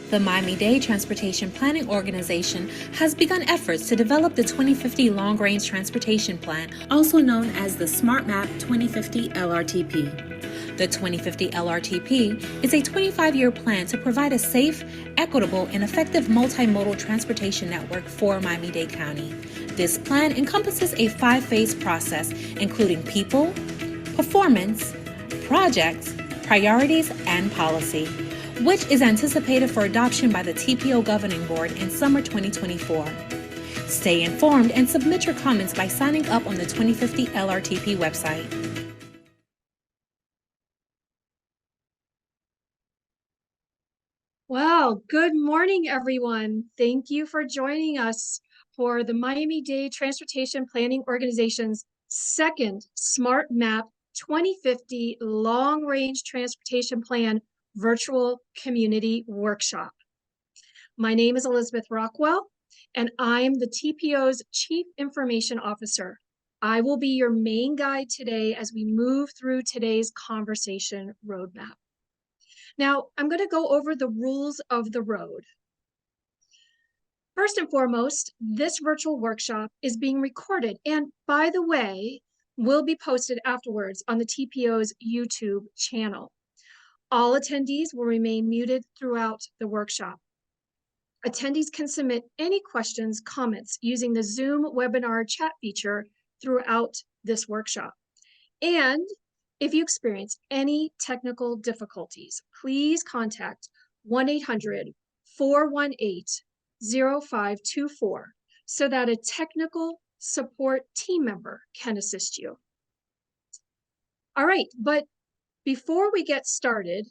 The Miami-Dade Transportation Planning Organization has begun efforts to develop the 2050 Long-Range Transportation Plan, also known as the M.A.P 2050 LRTP. The 2050 LRTP is a 25-year plan to provide a safe, equitable, and effective multimodal transportation network for Miami-Dade County. This plan encompasses a 5-phase process, including people, performance, projects, priorities, and policy, which is anticipated for adoption by the TPO Governing Board in summer 2024. Stay informed and submit your comments by signing up on the 2050 LRTP website. Wow, good morning, everyone. Thank you for joining us for the Miami-Dade Transportation Planning Organization's second M.A.P 2050 Long-Range Transportation Plan Virtual Community Workshop. My name is Elizabeth Rockwell, and I'm the TPO's Chief Information Officer. I will be your main guide today as we move through today's conversation roadmap. Now, I'm going to go over the rules of the road. First and foremost, this virtual workshop is being recorded, and by the way, will be posted afterwards on the TPO's YouTube channel. All attendees will remain muted throughout the workshop. Attendees can submit any questions, comments using the Zoom webinar chat feature throughout this workshop. And if you experience any technical difficulties, please contact 1-800-418-0524 so that a technical support team member can assist you. All right, but before we get started,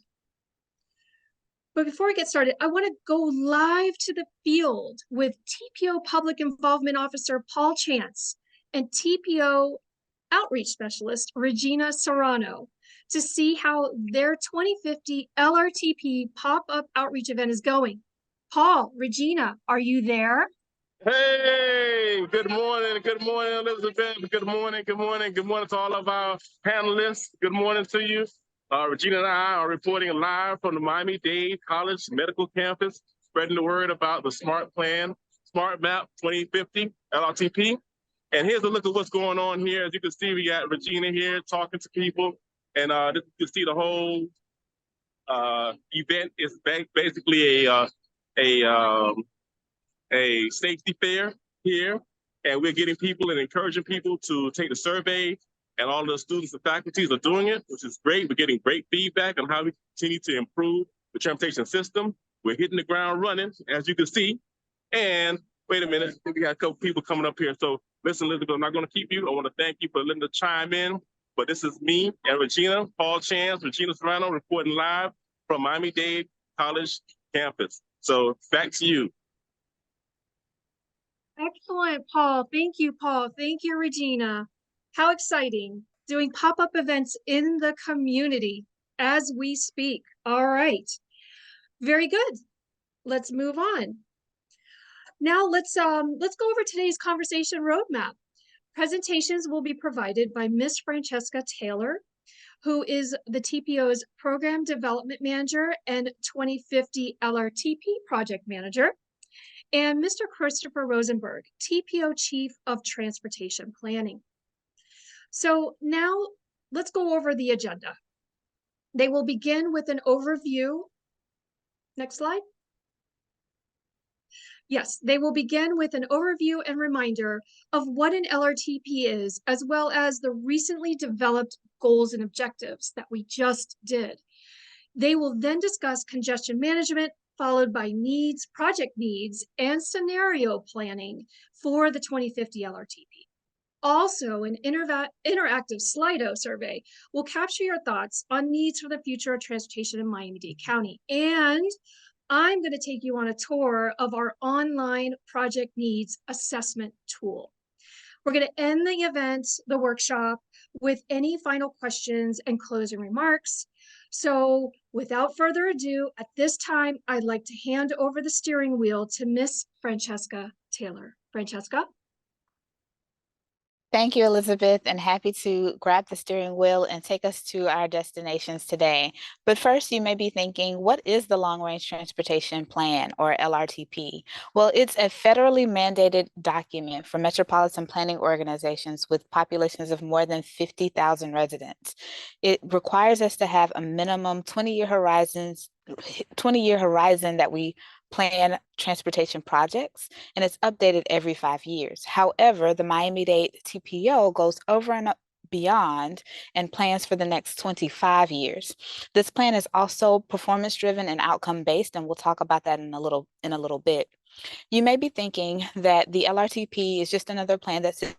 I want to go live to the field with TPO Public Involvement Officer Paul Chance and TPO Outreach Specialist Regina Serrano to see how their 2050 LRTP pop-up outreach event is going. Paul, Regina, are you there? Hey, good morning, Elizabeth. Good morning to all of our panelists. Good morning to you. Regina and I are reporting live from the Miami-Dade College Medical Campus, spreading the word about the SMART Plan, M.A.P 2050 LRTP. And here's a look at what's going on here. As you can see, we got Regina here talking to people, and you can see the whole event is basically a safety fair here, and we're getting people and encouraging people to take the survey, and all the students and faculties are doing it, which is great. We're getting great feedback on how we continue to improve the transportation system. We're hitting the ground running, as you can see. And wait a minute, we got a couple people coming up here. So listen, Elizabeth, I'm not going to keep you. I want to thank you for letting us chime in. But this is me and Regina, Paul Chance, Regina Serrano, reporting live from Miami-Dade College campus. So back to you. Excellent, Paul. Thank you, Paul. Thank you, Regina. How exciting, doing pop-up events in the community as we speak. All right, very good. Let's move on. Now let's go over today's conversation roadmap. Presentations will be provided by Miss Francesca Taylor, who is the TPO's Program Development Manager and 2050 LRTP Project Manager, and Mr. Christopher Rosenberg, TPO Chief of Transportation Planning. So now let's go over the agenda. They will begin with an overview. Next slide. Yes, they will begin with an overview and reminder of what an LRTP is, as well as the recently developed goals and objectives that we just did. They will then discuss congestion management, followed by needs, project needs, and scenario planning for the 2050 LRTP. Also, an interactive Slido survey will capture your thoughts on needs for the future of transportation in Miami-Dade County. And I'm going to take you on a tour of our online project needs assessment tool. We're going to end the event, the workshop, with any final questions and closing remarks. So without further ado, at this time, I'd like to hand over the steering wheel to Miss Francesca Taylor. Francesca? Thank you, Elizabeth, and happy to grab the steering wheel and take us to our destinations today. But first, you may be thinking, what is the Long Range Transportation Plan, or LRTP? Well, it's a federally mandated document for metropolitan planning organizations with populations of more than 50,000 residents. It requires us to have a minimum 20-year horizon that we plan transportation projects, and it's updated every 5 years. However, the Miami-Dade TPO goes over and beyond and plans for the next 25 years. This plan is also performance driven and outcome based, and we'll talk about that in a little bit. You may be thinking that the LRTP is just another plan that sits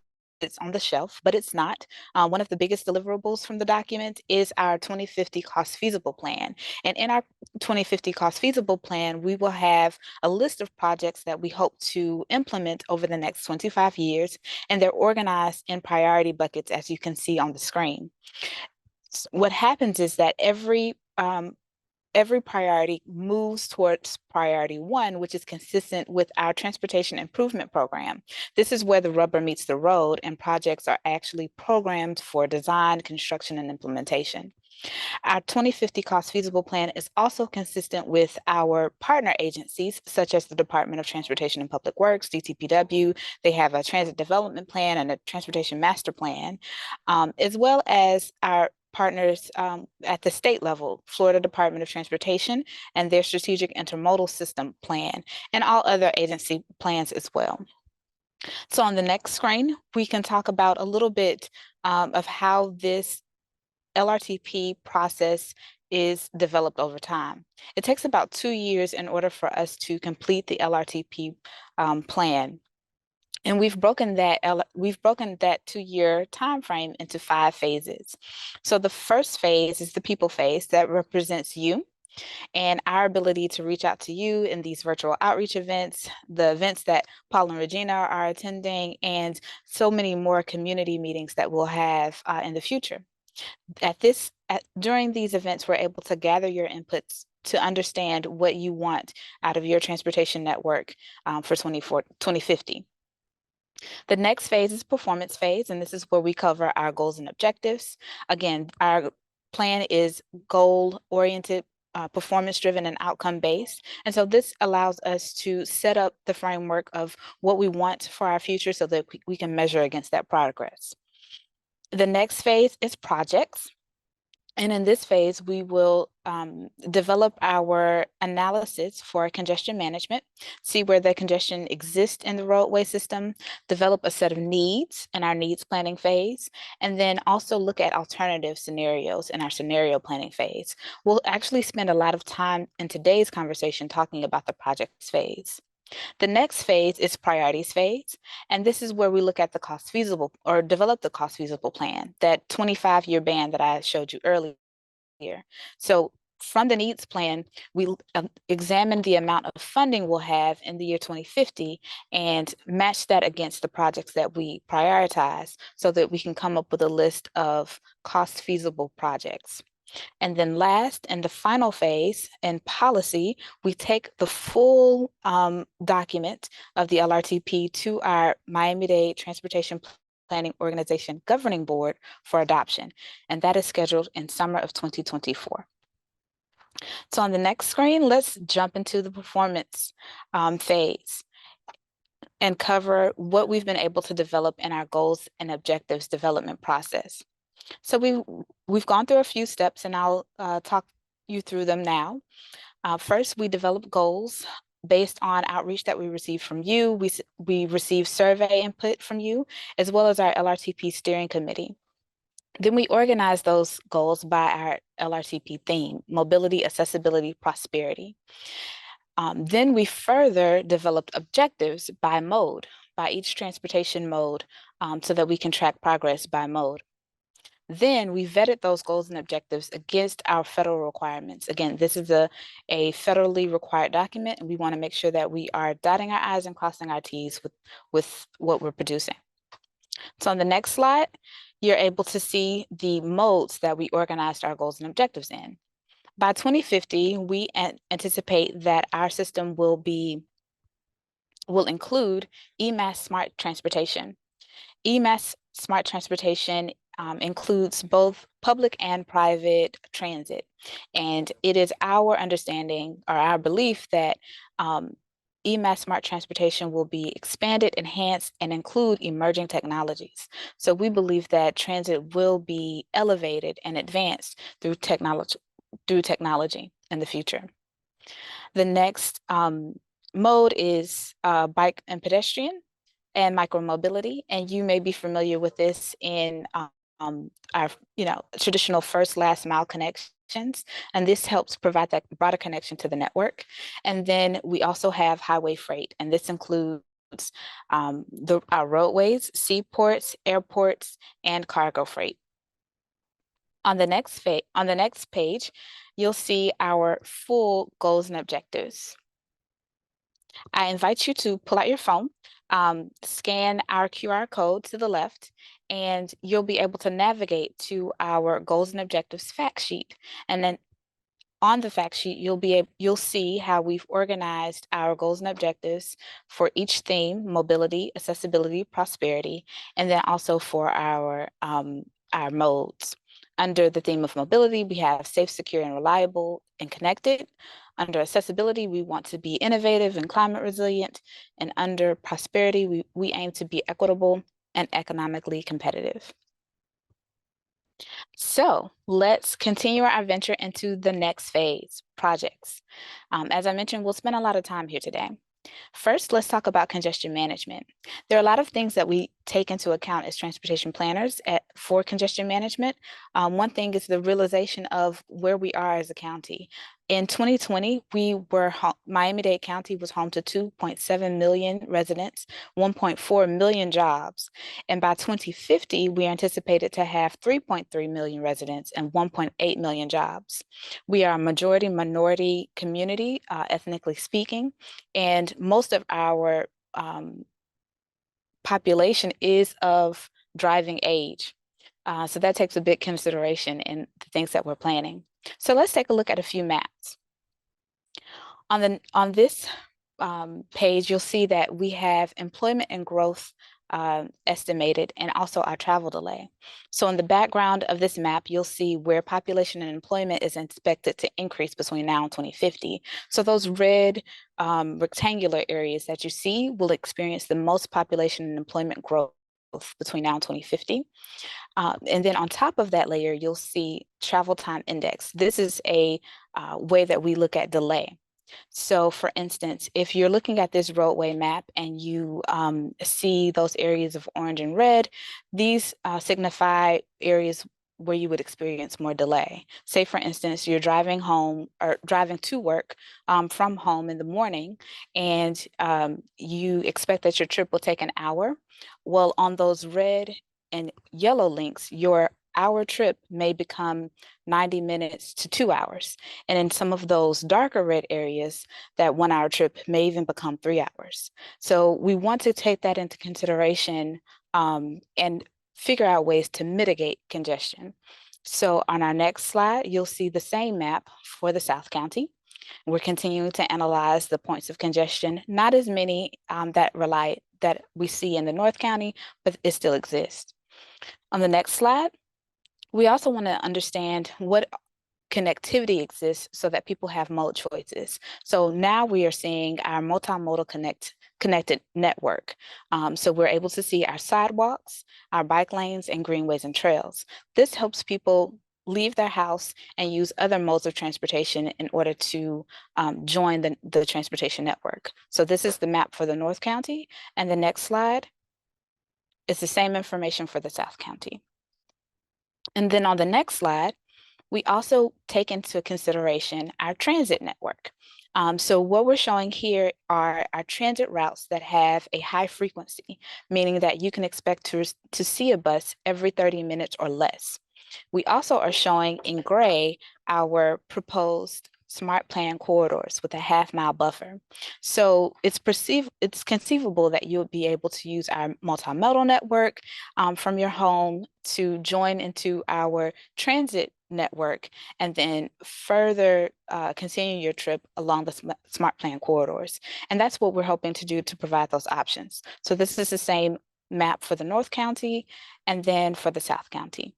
on the shelf, but it's not. One of the biggest deliverables from the document is our 2050 cost feasible plan. And in our 2050 cost feasible plan, we will have a list of projects that we hope to implement over the next 25 years, and they're organized in priority buckets, as you can see on the screen. What happens is that every priority moves towards priority 1, which is consistent with our transportation improvement program. This is where the rubber meets the road and projects are actually programmed for design, construction, and implementation. Our 2050 cost feasible plan is also consistent with our partner agencies, such as the Department of Transportation and Public Works, DTPW. They have a transit development plan and a transportation master plan, as well as our partners at the state level, Florida Department of Transportation and their strategic intermodal system plan, and all other agency plans as well. So on the next screen, we can talk about a little bit of how this LRTP process is developed over time. It takes about 2 years in order for us to complete the LRTP plan. And we've broken that 2-year time frame into 5 phases. So the first phase is the people phase that represents you and our ability to reach out to you in these virtual outreach events, the events that Paul and Regina are attending, and so many more community meetings that we'll have in the future. During these events, we're able to gather your inputs to understand what you want out of your transportation network for 2050. The next phase is performance phase, and this is where we cover our goals and objectives. Again, our plan is goal-oriented, performance-driven, and outcome-based. And so this allows us to set up the framework of what we want for our future so that we can measure against that progress. The next phase is projects. And in this phase, we will develop our analysis for congestion management, see where the congestion exists in the roadway system, develop a set of needs in our needs planning phase, and then also look at alternative scenarios in our scenario planning phase. We'll actually spend a lot of time in today's conversation talking about the projects phase. The next phase is priorities phase, and this is where we look at the cost feasible or develop the cost feasible plan, that 25-year band that I showed you earlier. So from the needs plan, we examine the amount of funding we'll have in the year 2050 and match that against the projects that we prioritize so that we can come up with a list of cost feasible projects. And then last, in the final phase in policy, we take the full document of the LRTP to our Miami-Dade Transportation Planning Organization Governing Board for adoption. And that is scheduled in summer of 2024. So on the next screen, let's jump into the performance phase and cover what we've been able to develop in our goals and objectives development process. So we've gone through a few steps, and I'll talk you through them now. First, we develop goals based on outreach that we received from you. We receive survey input from you, as well as our LRTP steering committee. Then we organize those goals by our LRTP theme: mobility, accessibility, prosperity. Then we further developed objectives by mode, by each transportation mode, so that we can track progress by mode. Then we vetted those goals and objectives against our federal requirements. Again, this is a federally required document, and we want to make sure that we are dotting our I's and crossing our T's with what we're producing. So on the next slide, you're able to see the modes that we organized our goals and objectives in. By 2050, we anticipate that our system will include EMAS smart transportation. EMAS smart transportation includes both public and private transit. And it is our understanding or our belief that EMAS smart transportation will be expanded, enhanced, and include emerging technologies. So we believe that transit will be elevated and advanced through technology in the future. The next mode is bike and pedestrian and micromobility, and you may be familiar with this in our traditional first last mile connections, and this helps provide that broader connection to the network. And then we also have highway freight, and this includes our roadways, seaports, airports, and cargo freight. On the next page, you'll see our full goals and objectives. I invite you to pull out your phone, scan our QR code to the left, and you'll be able to navigate to our goals and objectives fact sheet. And then on the fact sheet, you'll see how we've organized our goals and objectives for each theme: mobility, accessibility, prosperity, and then also for our modes. Under the theme of mobility, we have safe, secure, and reliable and connected. Under accessibility, we want to be innovative and climate resilient. And under prosperity, we aim to be equitable and economically competitive. So let's continue our venture into the next phase, projects. As I mentioned, we'll spend a lot of time here today. First, let's talk about congestion management. There are a lot of things that we take into account as transportation planners for congestion management. One thing is the realization of where we are as a county. In 2020, Miami-Dade County was home to 2.7 million residents, 1.4 million jobs. And by 2050, we are anticipated to have 3.3 million residents and 1.8 million jobs. We are a majority minority community, ethnically speaking, and most of our population is of driving age. So that takes a big consideration in the things that we're planning. So let's take a look at a few maps. On this page, you'll see that we have employment and growth estimated, and also our travel delay. So in the background of this map, you'll see where population and employment is expected to increase between now and 2050. So those red rectangular areas that you see will experience the most population and employment growth between now and 2050. And then on top of that layer, you'll see travel time index. This is a way that we look at delay. So for instance, if you're looking at this roadway map and you see those areas of orange and red, these signify areas where you would experience more delay. Say for instance, you're driving home or driving to work from home in the morning, and you expect that your trip will take an hour. Well, on those red and yellow links, your hour trip may become 90 minutes to 2 hours. And in some of those darker red areas, that 1 hour trip may even become 3 hours. So we want to take that into consideration and figure out ways to mitigate congestion. So on our next slide, you'll see the same map for the South County. We're continuing to analyze the points of congestion, not as many that we see in the North County, but it still exists. On the next slide, we also want to understand what connectivity exists so that people have mode choices. So now we are seeing our multimodal connected network. So we're able to see our sidewalks, our bike lanes, and greenways and trails. This helps people leave their house and use other modes of transportation in order to join the transportation network. So this is the map for the North County, and the next slide is the same information for the South County. And then on the next slide, we also take into consideration our transit network. So what we're showing here are our transit routes that have a high frequency, meaning that you can expect to see a bus every 30 minutes or less. We also are showing in gray our proposed smart plan corridors with a half-mile buffer. So it's conceivable that you'll be able to use our multimodal network from your home to join into our transit network, and then further continue your trip along the smart plan corridors. And that's what we're hoping to do to provide those options. So this is the same map for the North County, and then for the South County.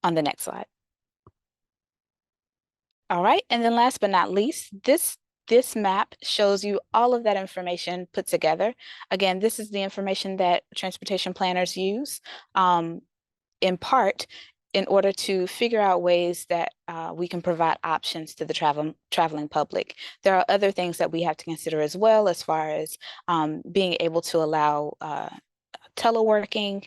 On the next slide. All right, and then last but not least, this map shows you all of that information put together. Again, this is the information that transportation planners use in part in order to figure out ways that we can provide options to the traveling public. There are other things that we have to consider as well, as far as being able to allow teleworking,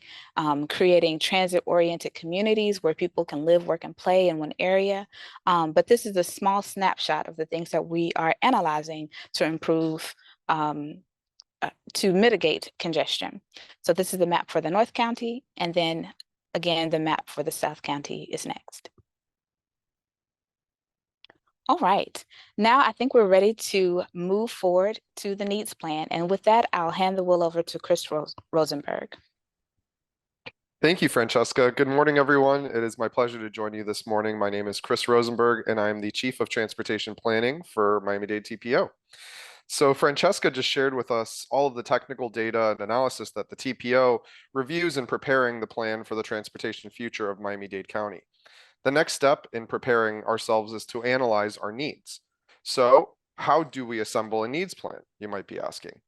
creating transit-oriented communities where people can live, work, and play in one area. But this is a small snapshot of the things that we are analyzing to improve, to mitigate congestion. So this is the map for the North County, and then again, the map for the South County is next. All right, now I think we're ready to move forward to the needs plan. And with that, I'll hand the wheel over to Chris Rosenberg. Thank you, Francesca. Good morning, everyone. It is my pleasure to join you this morning. My name is Chris Rosenberg, and I'm the Chief of Transportation Planning for Miami-Dade TPO. So Francesca just shared with us all of the technical data and analysis that the TPO reviews in preparing the plan for the transportation future of Miami-Dade County. The next step in preparing ourselves is to analyze our needs. So how do we assemble a needs plan, you might be asking?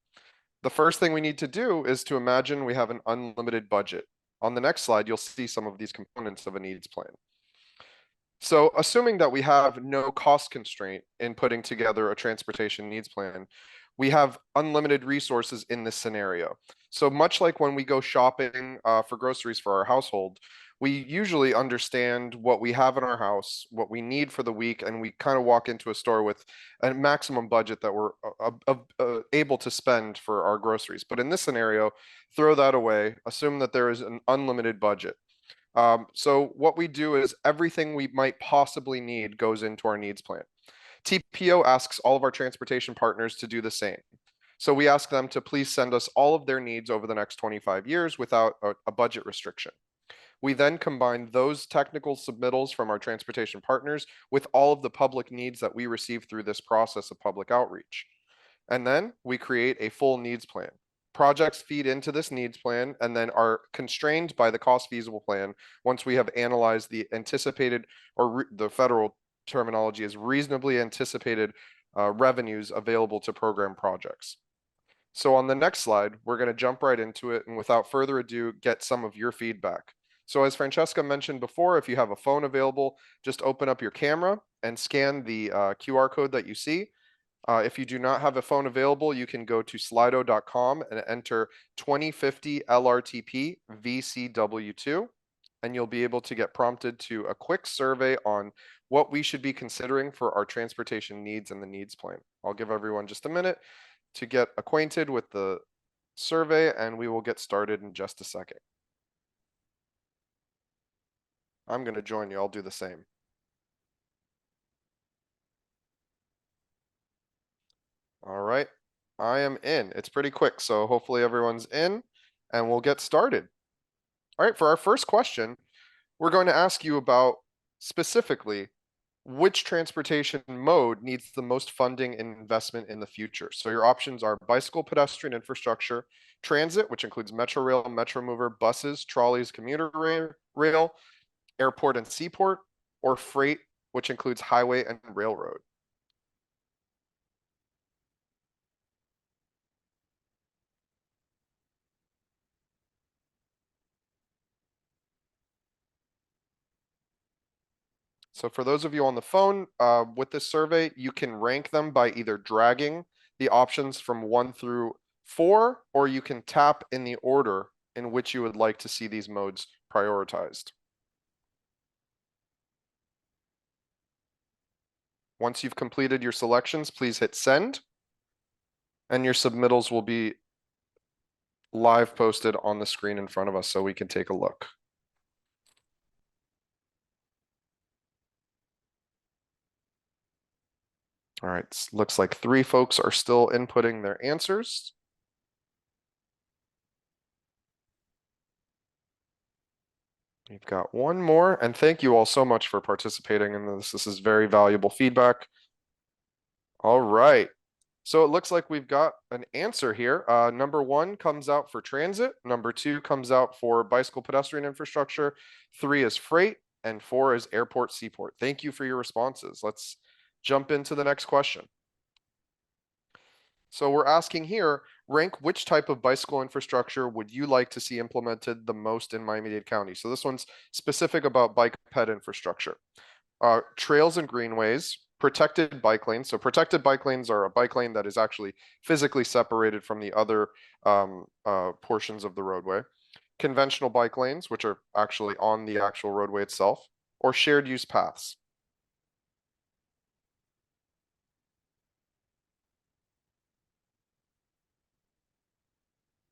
The first thing we need to do is to imagine we have an unlimited budget. On the next slide, you'll see some of these components of a needs plan. So assuming that we have no cost constraint in putting together a transportation needs plan, we have unlimited resources in this scenario. So much like when we go shopping for groceries for our household, we usually understand what we have in our house, what we need for the week, and we kind of walk into a store with a maximum budget that we're able to spend for our groceries. But in this scenario, throw that away, assume that there is an unlimited budget. So what we do is everything we might possibly need goes into our needs plan. TPO asks all of our transportation partners to do the same. So we ask them to please send us all of their needs over the next 25 years without a budget restriction. We then combine those technical submittals from our transportation partners with all of the public needs that we receive through this process of public outreach. And then we create a full needs plan. Projects feed into this needs plan and then are constrained by the cost feasible plan once we have analyzed the anticipated, or the federal terminology is reasonably anticipated revenues available to program projects. So on the next slide, we're going to jump right into it, and without further ado, get some of your feedback. So as Francesca mentioned before, if you have a phone available, just open up your camera and scan the QR code that you see. If you do not have a phone available, you can go to slido.com and enter 2050 LRTP VCW2, and you'll be able to get prompted to a quick survey on what we should be considering for our transportation needs and the needs plan. I'll give everyone just a minute to get acquainted with the survey, and we will get started in just a second. I'm going to join you. I'll do the same. All right, I am in. It's pretty quick, so hopefully everyone's in, and we'll get started. All right, for our first question, we're going to ask you about specifically which transportation mode needs the most funding and investment in the future. So your options are bicycle pedestrian infrastructure, transit, which includes Metro Rail, Metro Mover, buses, trolleys, commuter rail, airport and seaport, or freight, which includes highway and railroad. So for those of you on the phone, with this survey, you can rank them by either dragging the options from 1 through 4, or you can tap in the order in which you would like to see these modes prioritized. Once you've completed your selections, please hit send, and your submittals will be live posted on the screen in front of us so we can take a look. All right, looks like 3 folks are still inputting their answers. We've got 1 more, and thank you all so much for participating in this. This is very valuable feedback. All right, So it looks like we've got an answer here. Number 1 comes out for transit. Number 2 comes out for bicycle pedestrian infrastructure. 3 is freight, and 4 is airport seaport. Thank you for your responses. Let's jump into the next question. So we're asking here, rank which type of bicycle infrastructure would you like to see implemented the most in Miami-Dade County? So this one's specific about bike ped infrastructure. Trails and greenways, protected bike lanes. So protected bike lanes are a bike lane that is actually physically separated from the other portions of the roadway. Conventional bike lanes, which are actually on the actual roadway itself, or shared use paths.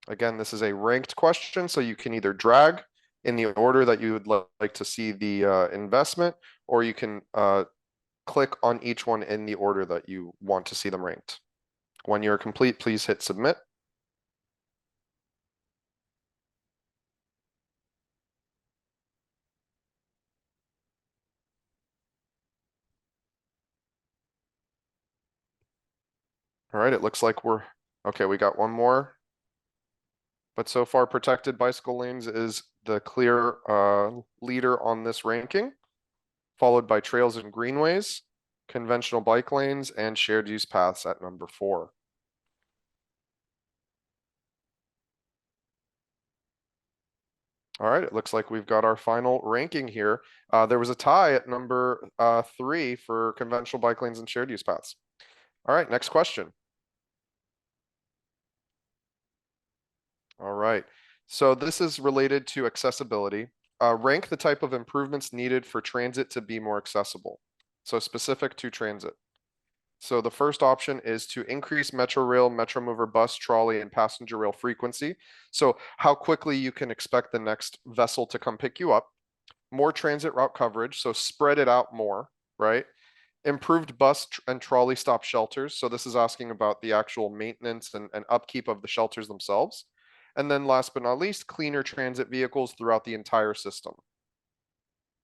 Again, this is a ranked question, so you can either drag in the order that you would like to see the investment, or you can click on each one in the order that you want to see them ranked. When you're complete, please hit submit. All right, it looks like okay, we got one more. But so far, protected bicycle lanes is the clear leader on this ranking, followed by trails and greenways, conventional bike lanes, and shared use paths at number 4. All right, it looks like we've got our final ranking here. There was a tie at number 3 for conventional bike lanes and shared use paths. All right, next question. All right, so this is related to accessibility. Rank the type of improvements needed for transit to be more accessible. So specific to transit. So the first option is to increase Metro Rail, Metro Mover bus, trolley, and passenger rail frequency. So how quickly you can expect the next vessel to come pick you up. More transit route coverage, so spread it out more, right? Improved bus and trolley stop shelters. So this is asking about the actual maintenance and upkeep of the shelters themselves. And then last but not least, cleaner transit vehicles throughout the entire system.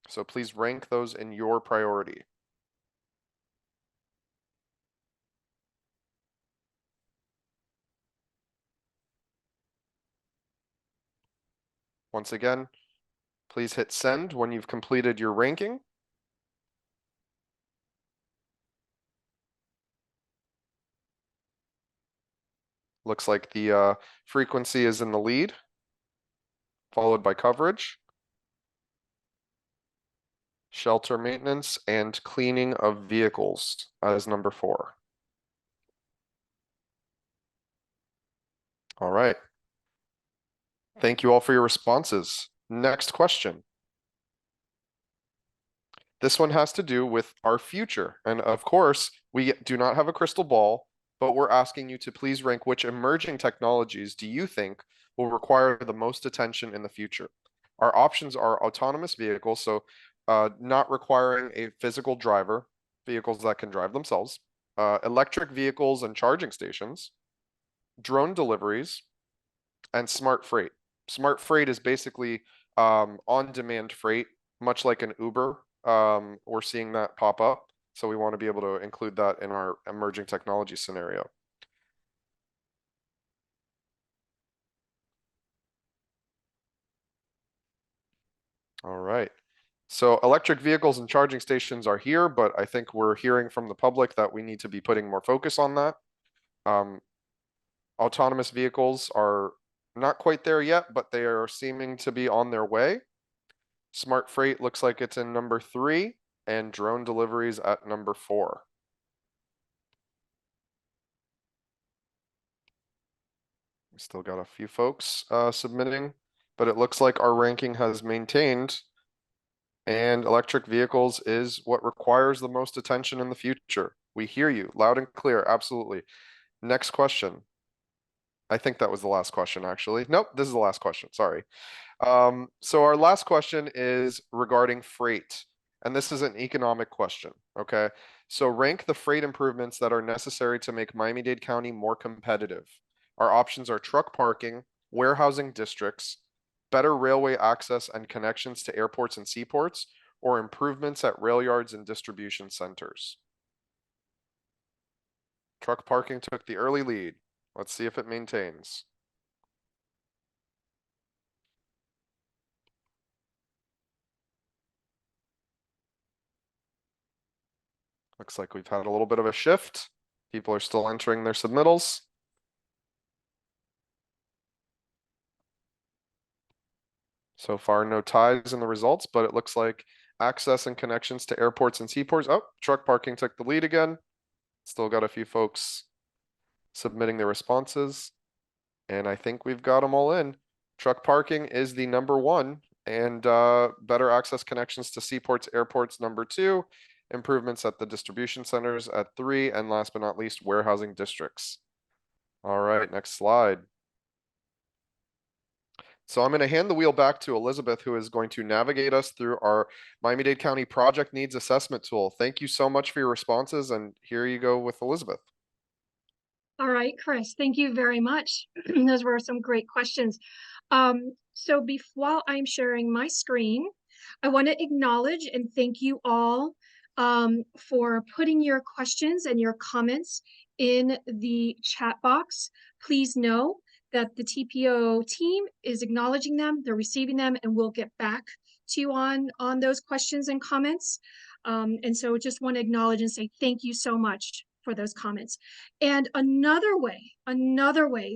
So please rank those in your priority. Once again, please hit send when you've completed your ranking. Looks like the frequency is in the lead, followed by coverage, shelter maintenance, and cleaning of vehicles as number 4. All right. Thank you all for your responses. Next question. This one has to do with our future. And of course, we do not have a crystal ball, but we're asking you to please rank which emerging technologies do you think will require the most attention in the future. Our options are autonomous vehicles, so not requiring a physical driver, vehicles that can drive themselves, electric vehicles and charging stations, drone deliveries, and smart freight. Smart freight is basically on-demand freight, much like an Uber. We're seeing that pop up, so we want to be able to include that in our emerging technology scenario. All right. So electric vehicles and charging stations are here, but I think we're hearing from the public that we need to be putting more focus on that. Autonomous vehicles are not quite there yet, but they are seeming to be on their way. Smart freight looks like it's in number 3, and drone deliveries at number 4. We still got a few folks submitting, but it looks like our ranking has maintained, and electric vehicles is what requires the most attention in the future. We hear you loud and clear, absolutely. Next question. I think that was the last question, actually. Nope, this is the last question, sorry. So our last question is regarding freight, and this is an economic question, okay? So rank the freight improvements that are necessary to make Miami-Dade County more competitive. Our options are truck parking, warehousing districts, better railway access and connections to airports and seaports, or improvements at rail yards and distribution centers. Truck parking took the early lead. Let's see if it maintains. Looks like we've had a little bit of a shift. People are still entering their submittals. So far, no ties in the results, but it looks like access and connections to airports and seaports. Oh, truck parking took the lead again. Still got a few folks submitting their responses. And I think we've got them all in. Truck parking is the number one, and better access connections to seaports, airports, number two. Improvements at the distribution centers at 3, and last but not least, warehousing districts. All right, next slide. So I'm going to hand the wheel back to Elizabeth, who is going to navigate us through our Miami-Dade County Project Needs Assessment Tool. Thank you so much for your responses, and here you go with Elizabeth. All right, Chris, thank you very much. Those were some great questions. So while I'm sharing my screen, I want to acknowledge and thank you all for putting your questions and your comments in the chat box. Please know that the TPO team is acknowledging them, they're receiving them, and we'll get back to you on those questions and comments. And so just want to acknowledge and say thank you so much for those comments. And another way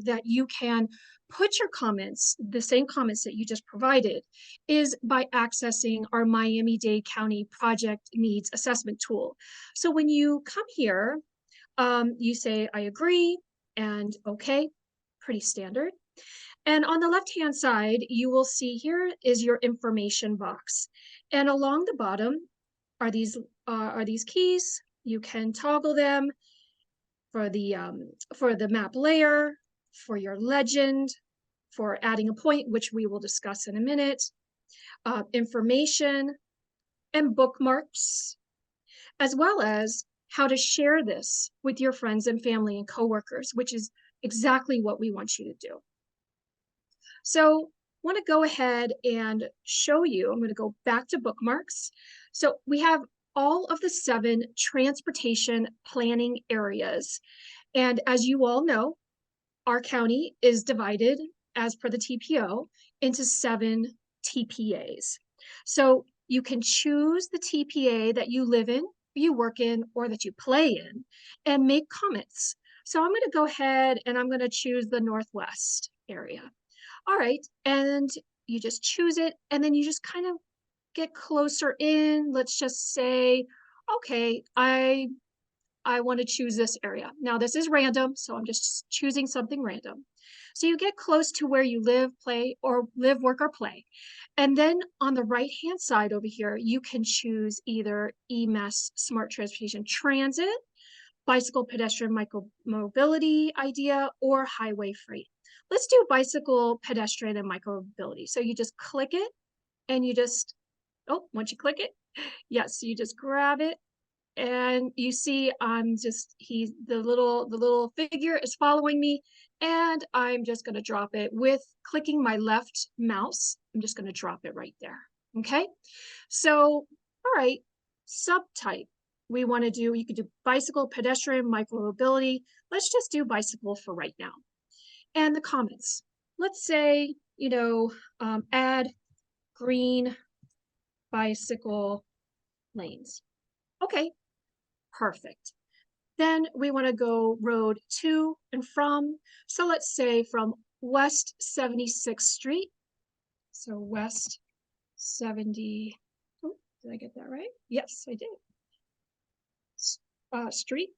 that you can put your comments, the same comments that you just provided, is by accessing our Miami-Dade County Project Needs Assessment Tool. So when you come here, you say, I agree, and okay, pretty standard. And on the left-hand side, you will see here is your information box. And along the bottom are these keys. You can toggle them for the map layer, for your legend, for adding a point, which we will discuss in a minute, information, and bookmarks, as well as how to share this with your friends and family and coworkers, which is exactly what we want you to do. So I want to go ahead and show you, I'm going to go back to bookmarks. So we have all of the 7 transportation planning areas. And as you all know, our county is divided, as per the TPO, into 7 TPAs. So you can choose the TPA that you live in, you work in, or that you play in, and make comments. So I'm going to go ahead and I'm going to choose the Northwest area. All right, and you just choose it, and then you just kind of get closer in. Let's just say, okay, I want to choose this area. Now this is random, so I'm just choosing something random. So you get close to where you live, play, or live, work, or play. And then on the right-hand side over here, you can choose either EMS, Smart Transportation Transit, bicycle, pedestrian, micromobility idea, or highway freight. Let's do bicycle, pedestrian, and micromobility. So you just click it, and you just, once you click it, yes, you just grab it, and you see the little figure is following me, and I'm just going to drop it with clicking my left mouse. I'm just going to drop it right there. Okay, so all right, subtype we want to do, you could do bicycle, pedestrian, micromobility. Let's just do bicycle for right now. And the comments, let's say, add green bicycle lanes. Okay, perfect. Then we want to go road to and from. So let's say from West 76th Street. So West 70, did I get that right? Yes, I did. Street.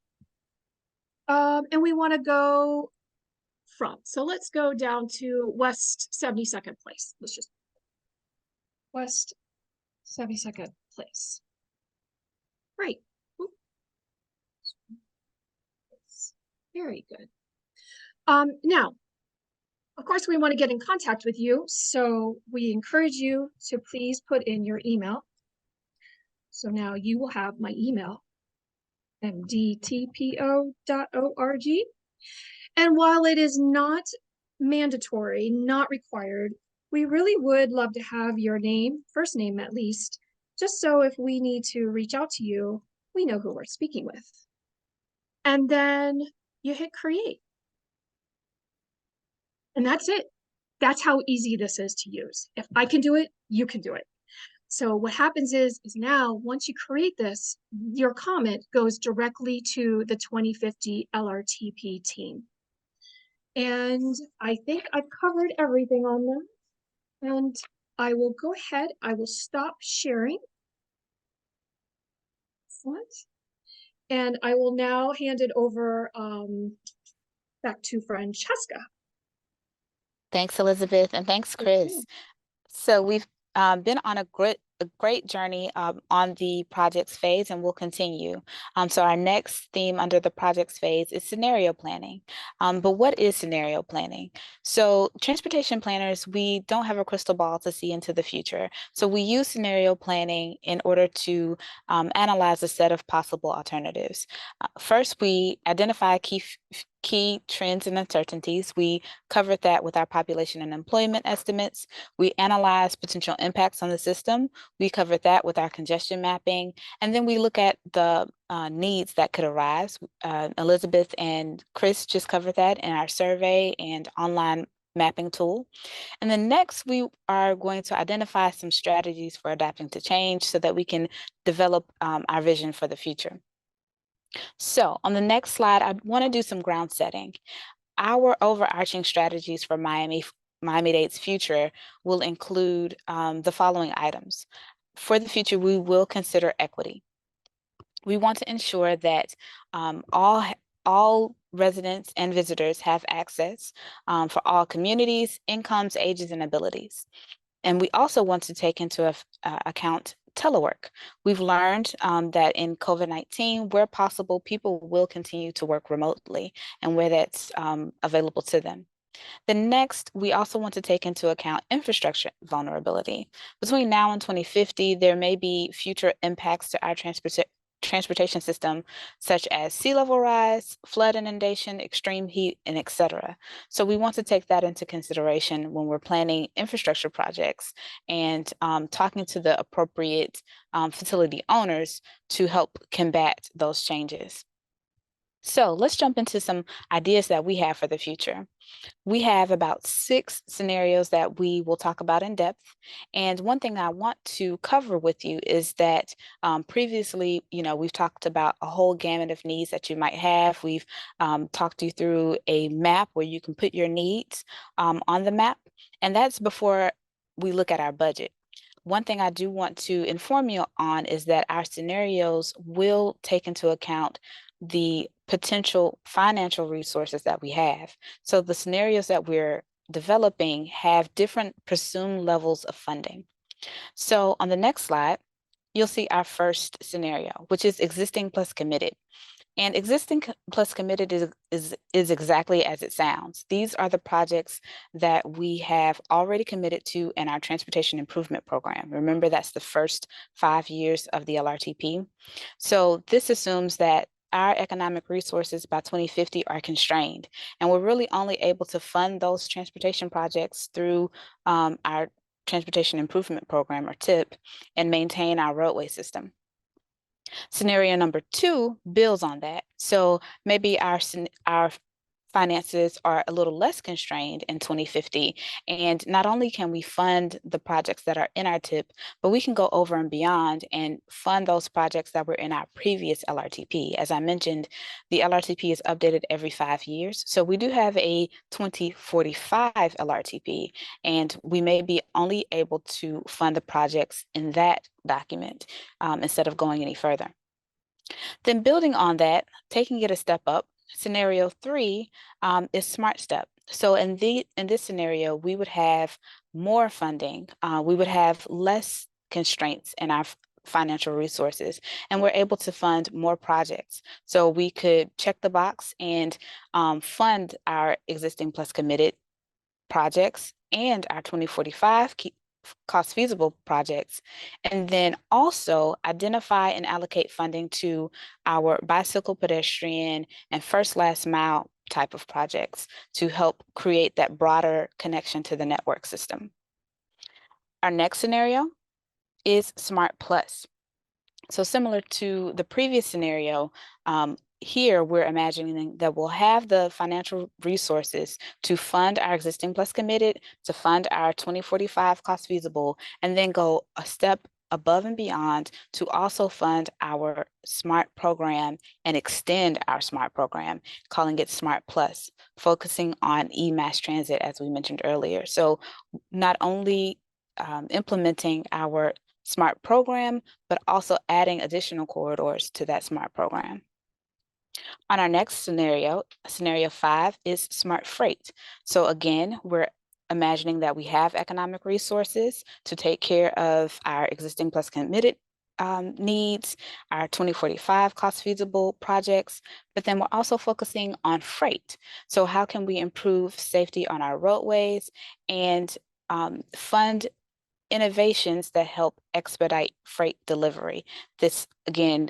And we want to go from. So let's go down to West 72nd Place. Let's just West 72nd Place. Great. Very good. Now, of course, we want to get in contact with you, so we encourage you to please put in your email. So now you will have my email, mdtpo.org. And while it is not mandatory, not required, we really would love to have your name, first name at least, just so if we need to reach out to you, we know who we're speaking with. and then you hit create. And that's it. That's how easy this is to use. If I can do it, you can do it. So what happens is now once you create this, your comment goes directly to the 2050 LRTP team. And I think I've covered everything on that. And I will go ahead, I will stop sharing. Excellent. And I will now hand it over back to Francesca. Thanks, Elizabeth, and thanks, Chris. Okay. So we've been on a great journey on the projects phase, and we'll continue. So our next theme under the projects phase is scenario planning. But what is scenario planning? So transportation planners, we don't have a crystal ball to see into the future. So we use scenario planning in order to analyze a set of possible alternatives. First, we identify key trends and uncertainties. We covered that with our population and employment estimates. We analyze potential impacts on the system. We covered that with our congestion mapping. And then we look at the needs that could arise. Elizabeth and Chris just covered that in our survey and online mapping tool. And then next, we are going to identify some strategies for adapting to change so that we can develop our vision for the future. So on the next slide, I want to do some ground setting. Our overarching strategies for Miami-Dade's future will include the following items. For the future, we will consider equity. We want to ensure that all residents and visitors have access for all communities, incomes, ages, and abilities. And we also want to take into account telework. We've learned that in COVID-19, where possible, people will continue to work remotely and where that's available to them. The next, we also want to take into account infrastructure vulnerability. Between now and 2050, there may be future impacts to our transportation system, such as sea level rise, flood inundation, extreme heat, and etc. So we want to take that into consideration when we're planning infrastructure projects and talking to the appropriate facility owners to help combat those changes. So let's jump into some ideas that we have for the future. We have about 6 scenarios that we will talk about in depth. And one thing I want to cover with you is that previously, we've talked about a whole gamut of needs that you might have. We've talked you through a map where you can put your needs on the map. And that's before we look at our budget. One thing I do want to inform you on is that our scenarios will take into account the potential financial resources that we have. So the scenarios that we're developing have different presumed levels of funding. So on the next slide, you'll see our first scenario, which is existing plus committed. And existing plus committed is exactly as it sounds. These are the projects that we have already committed to in our transportation improvement program. Remember, that's the first 5 years of the LRTP. So this assumes that our economic resources by 2050 are constrained, and we're really only able to fund those transportation projects through our Transportation Improvement Program, or TIP, and maintain our roadway system. Scenario number 2 builds on that. So maybe our finances are a little less constrained in 2050. And not only can we fund the projects that are in our TIP, but we can go over and beyond and fund those projects that were in our previous LRTP. As I mentioned, the LRTP is updated every 5 years. So we do have a 2045 LRTP, and we may be only able to fund the projects in that document instead of going any further. Then building on that, taking it a step up, scenario 3 is Smart Step. So in this scenario, we would have more funding. We would have less constraints in our financial resources, and we're able to fund more projects. So we could check the box and fund our existing plus committed projects and our 2045 cost feasible projects, and then also identify and allocate funding to our bicycle, pedestrian, and first last mile type of projects to help create that broader connection to the network system. Our next scenario is Smart Plus. So similar to the previous scenario, here we're imagining that we'll have the financial resources to fund our existing plus committed, to fund our 2045 cost feasible, and then go a step above and beyond to also fund our SMART program and extend our SMART program, calling it SMART Plus, focusing on mass transit, as we mentioned earlier. So not only implementing our SMART program, but also adding additional corridors to that SMART program. On our next scenario, scenario 5 is SMART Freight. So again, we're imagining that we have economic resources to take care of our existing plus committed needs, our 2045 cost feasible projects, but then we're also focusing on freight. So how can we improve safety on our roadways and fund innovations that help expedite freight delivery? This again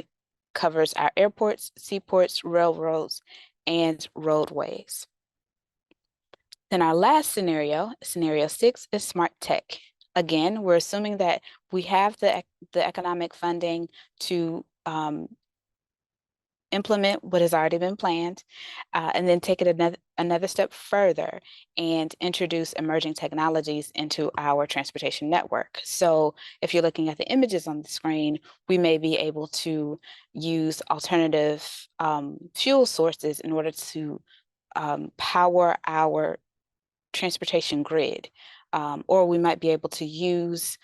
covers our airports, seaports, railroads, and roadways. Then our last scenario, scenario 6, is SMART Tech. Again, we're assuming that we have the economic funding to implement what has already been planned, and then take it another step further and introduce emerging technologies into our transportation network. So if you're looking at the images on the screen, we may be able to use alternative fuel sources in order to power our transportation grid, or we might be able to use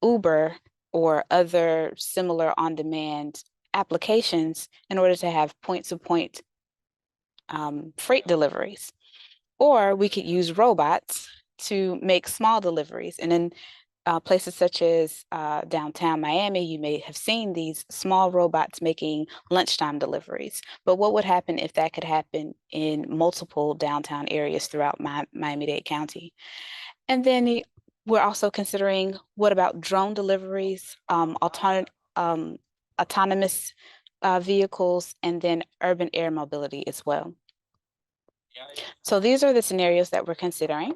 Uber or other similar on-demand applications in order to have point-to-point freight deliveries. Or we could use robots to make small deliveries. And in places such as downtown Miami, you may have seen these small robots making lunchtime deliveries. But what would happen if that could happen in multiple downtown areas throughout Miami-Dade County? And then we're also considering, what about drone deliveries, autonomous vehicles, and then urban air mobility as well. So these are the scenarios that we're considering.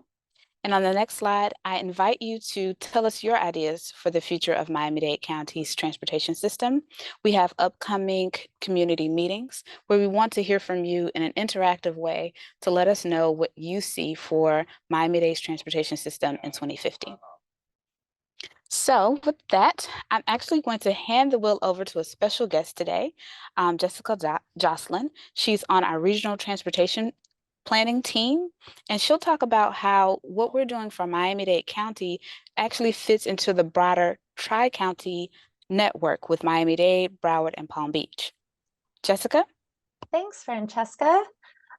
And on the next slide, I invite you to tell us your ideas for the future of Miami-Dade County's transportation system. We have upcoming community meetings where we want to hear from you in an interactive way to let us know what you see for Miami-Dade's transportation system in 2050. So with that, I'm actually going to hand the wheel over to a special guest today, Jessica Jocelyn. She's on our regional transportation planning team, and she'll talk about how what we're doing for Miami-Dade County actually fits into the broader tri-county network with Miami-Dade, Broward, and Palm Beach. Jessica? Thanks, Francesca.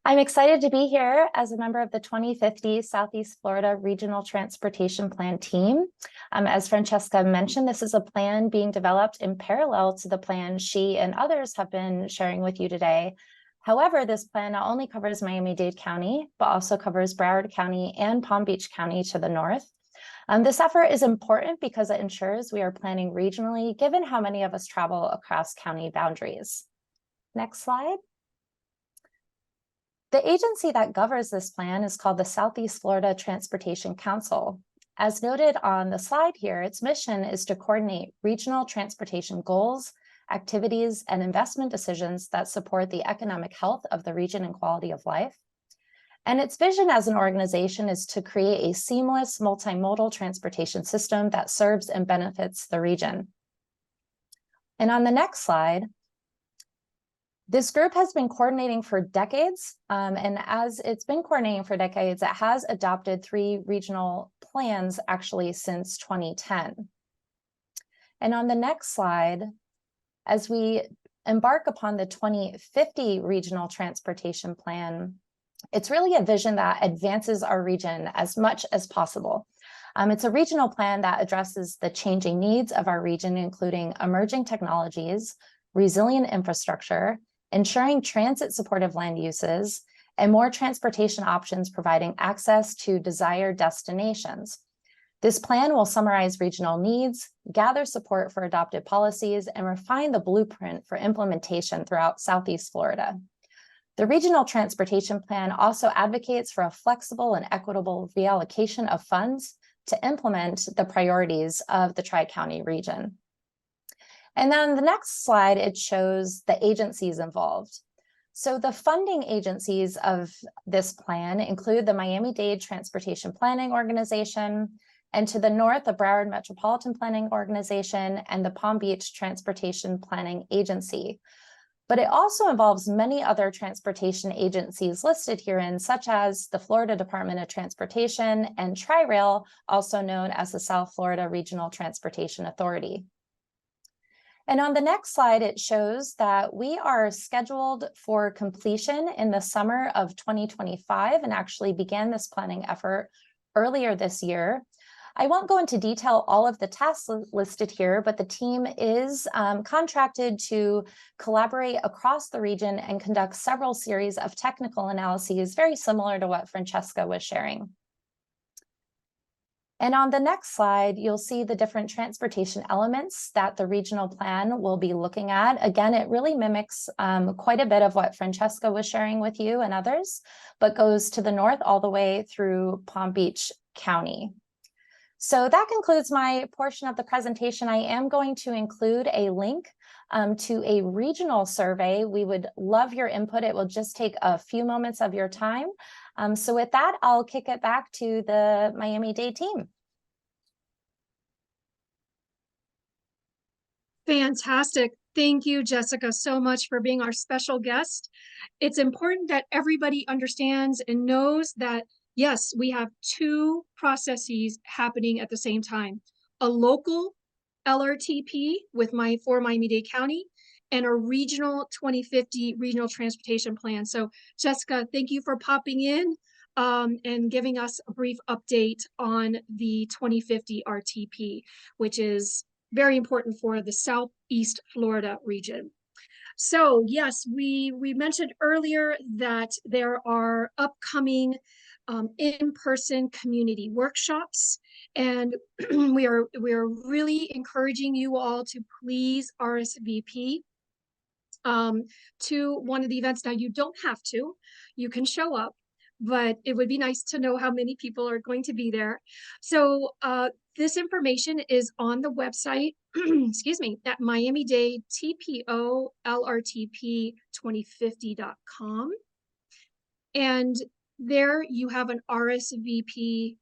I'm excited to be here as a member of the 2050 Southeast Florida Regional Transportation Plan team. As Francesca mentioned, this is a plan being developed in parallel to the plan she and others have been sharing with you today. However, this plan not only covers Miami-Dade County, but also covers Broward County and Palm Beach County to the north. This effort is important because it ensures we are planning regionally, given how many of us travel across county boundaries. Next slide. The agency that governs this plan is called the Southeast Florida Transportation Council. As noted on the slide here, its mission is to coordinate regional transportation goals, activities, and investment decisions that support the economic health of the region and quality of life. And its vision as an organization is to create a seamless multimodal transportation system that serves and benefits the region. And on the next slide, this group has been coordinating for decades, and as it's been coordinating for decades, it has adopted 3 regional plans actually since 2010. And on the next slide, as we embark upon the 2050 Regional Transportation Plan, it's really a vision that advances our region as much as possible. It's a regional plan that addresses the changing needs of our region, including emerging technologies, resilient infrastructure, ensuring transit-supportive land uses, and more transportation options providing access to desired destinations. This plan will summarize regional needs, gather support for adopted policies, and refine the blueprint for implementation throughout Southeast Florida. The Regional Transportation Plan also advocates for a flexible and equitable reallocation of funds to implement the priorities of the Tri-County region. And then the next slide, it shows the agencies involved. So the funding agencies of this plan include the Miami-Dade Transportation Planning Organization, and to the north, the Broward Metropolitan Planning Organization and the Palm Beach Transportation Planning Agency. But it also involves many other transportation agencies listed herein, such as the Florida Department of Transportation and Tri-Rail, also known as the South Florida Regional Transportation Authority. And on the next slide, it shows that we are scheduled for completion in the summer of 2025 and actually began this planning effort earlier this year. I won't go into detail all of the tasks listed here, but the team is contracted to collaborate across the region and conduct several series of technical analyses, very similar to what Francesca was sharing. And on the next slide, you'll see the different transportation elements that the regional plan will be looking at. Again, it really mimics quite a bit of what Francesca was sharing with you and others, but goes to the north all the way through Palm Beach County. So that concludes my portion of the presentation. I am going to include a link to a regional survey. We would love your input. It will just take a few moments of your time. So with that, I'll kick it back to the Miami-Dade team. Fantastic. Thank you, Jessica, so much for being our special guest. It's important that everybody understands and knows that, yes, we have two processes happening at the same time. A local LRTP for Miami-Dade County and a regional 2050 regional transportation plan. So Jessica, thank you for popping in and giving us a brief update on the 2050 RTP, which is very important for the Southeast Florida region. So yes, we mentioned earlier that there are upcoming in-person community workshops, and we are really encouraging you all to please RSVP to one of the events. Now, you don't have to, you can show up, but it would be nice to know how many people are going to be there. So this information is on the website, excuse me, at Miami-Dade TPO LRTP 2050.com. And there you have an RSVP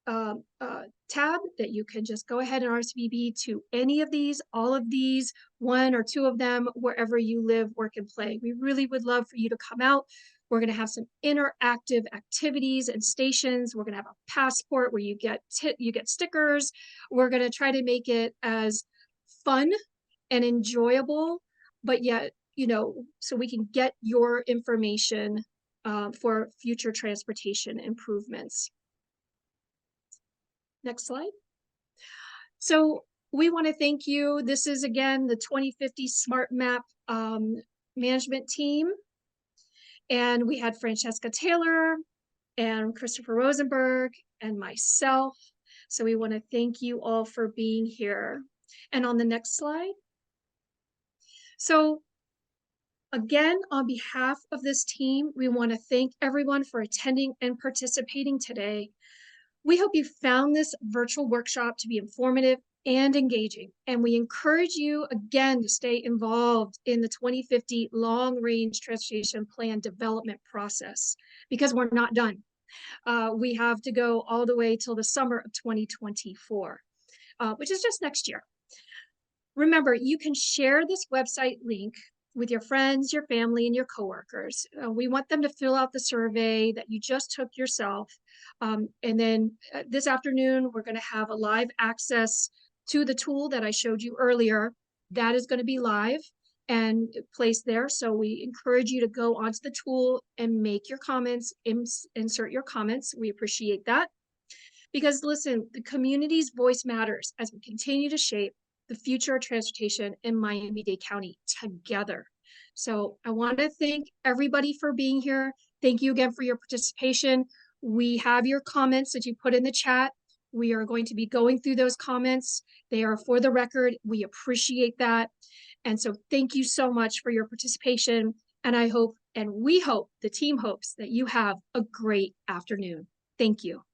tab that you can just go ahead and RSVP to any of these, all of these, one or two of them, wherever you live, work, and play. We really would love for you to come out. We're going to have some interactive activities and stations. We're going to have a passport where you get stickers. We're going to try to make it as fun and enjoyable, but yet, so we can get your information for future transportation improvements. Next slide. So we want to thank you. This is, again, the 2050 Smart Map management team. And we had Francesca Taylor and Christopher Rosenberg and myself. So we want to thank you all for being here. And on the next slide. So again, on behalf of this team, we want to thank everyone for attending and participating today. We hope you found this virtual workshop to be informative and engaging, and we encourage you again to stay involved in the 2050 long-range transportation plan development process, because we're not done. We have to go all the way till the summer of 2024, which is just next year. Remember, you can share this website link with your friends, your family, and your coworkers. We want them to fill out the survey that you just took yourself. And then this afternoon, we're going to have a live access to the tool that I showed you earlier. That is going to be live and placed there. So we encourage you to go onto the tool and make your comments, insert your comments. We appreciate that. Because listen, the community's voice matters as we continue to shape the future of transportation in Miami-Dade County together. So I want to thank everybody for being here. Thank you again for your participation. We have your comments that you put in the chat. We are going to be going through those comments. They are for the record. We appreciate that. And so thank you so much for your participation. And I hope, and we hope, the team hopes that you have a great afternoon. Thank you.